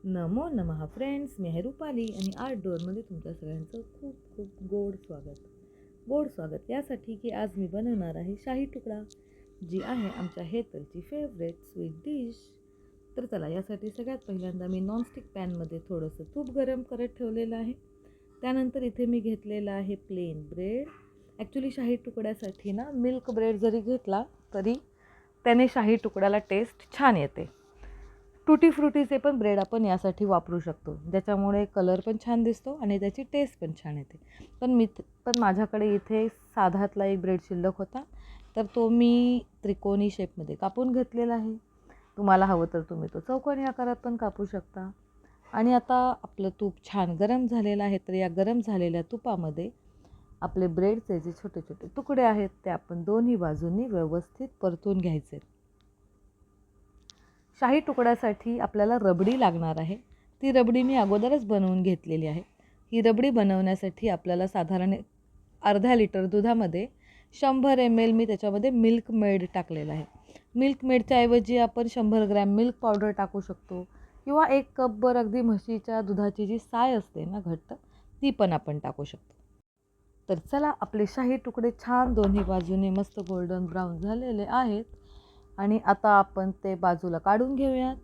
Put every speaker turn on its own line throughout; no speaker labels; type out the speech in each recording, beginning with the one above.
नमो नमः फ्रेंड्स, मी आहे रुपाली आणि आर्ट डोअरमध्ये तुमच्या सगळ्यांचं खूप खूप गोड स्वागत यासाठी की आज मी बनवणार आहे शाही तुकडा, जी आहे आमच्या हेतलची फेवरेट स्वीट डिश. तर चला, यासाठी सगळ्यात पहिल्यांदा मी नॉनस्टिक पॅनमध्ये थोडंसं तूप गरम करत ठेवलेलं आहे. त्यानंतर इथे मी घेतलेलं आहे प्लेन ब्रेड. ॲक्च्युली शाही तुकड्यासाठी ना मिल्क ब्रेड जरी घेतला तरी त्याने शाही तुकड्याला टेस्ट छान येते. टूटी फ्रुटीचे पण ब्रेड आपण यासाठी वापरू शकतो, ज्याच्यामुळे कलर पण छान दिसतो आणि त्याची टेस्ट पण छान येते. पण माझ्याकडे इथे साधातला एक ब्रेड शिल्लक होता, तर तो मी त्रिकोणी शेपमध्ये कापून घेतलेला आहे. तुम्हाला हवं तर तुम्ही तो चौकोनी आकारात पण कापू शकता. आणि आता आपलं तूप छान गरम झालेलं आहे, तर या गरम झालेल्या तुपामध्ये आपले ब्रेडचे जे छोटे छोटे तुकडे आहेत ते आपण दोन्ही बाजूंनी व्यवस्थित परतून घ्यायचे. शाही तुकड्यासाठी आपल्याला रबडी लागणार आहे. ती रबडी मी अगोदरच बनवून घेतलेली आहे. ही रबडी बनवण्यासाठी आपल्याला साधारण अर्धा लिटर दुधामध्ये 100 ml मी त्याच्यामध्ये मिल्क मेड टाकलेलं आहे. मिल्क मेडच्या ऐवजी आपण 100 ग्रॅम मिल्क पावडर टाकू शकतो किंवा 1 कपभर अगदी म्हशीच्या दुधाची जी साय असते ना घट्ट, ती पण आपण टाकू शकतो. तर चला, आपले शाही तुकडे छान दोन्ही बाजूने मस्त गोल्डन ब्राऊन झालेले आहेत आणि आता आपण ते बाजूला काढून घेऊयात.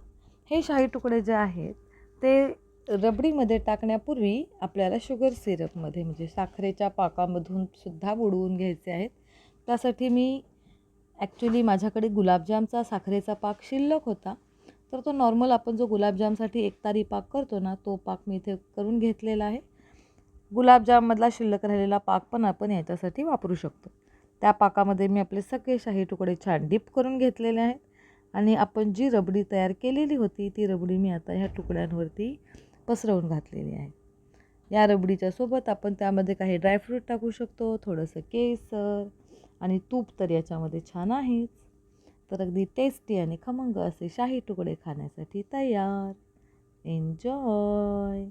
हे शाही तुकडे जे आहेत ते रबडीमध्ये टाकण्यापूर्वी आपल्याला शुगर सिरपमध्ये म्हणजे साखरेच्या पाकामधून सुद्धा बुडवून घ्यायचे आहेत. त्यासाठी मी ॲक्च्युली माझ्याकडे गुलाबजामचा साखरेचा पाक शिल्लक होता, तर तो नॉर्मल आपण जो गुलाबजामसाठी एकतारी पाक करतो ना, तो पाक मी इथे करून घेतलेला आहे. गुलाबजाममधला शिल्लक राहिलेला पाक पण आपण याच्यासाठी वापरू शकतो. त्या पाकामध्ये मी आपले सगळे शाही तुकडे छान डिप करून घेतलेले आहेत आणि आपण जी रबडी तयार केलेली होती ती रबडी मी आता ह्या तुकड्यांवरती पसरवून घातलेली आहे. या रबडीच्या सोबत आपण त्यामध्ये काही ड्रायफ्रूट टाकू शकतो, थोडंसं केसर आणि तूप तर याच्यामध्ये छान आहेच. तर अगदी टेस्टी आणि खमंग असे शाही तुकडे खाण्यासाठी तयार. एन्जॉय.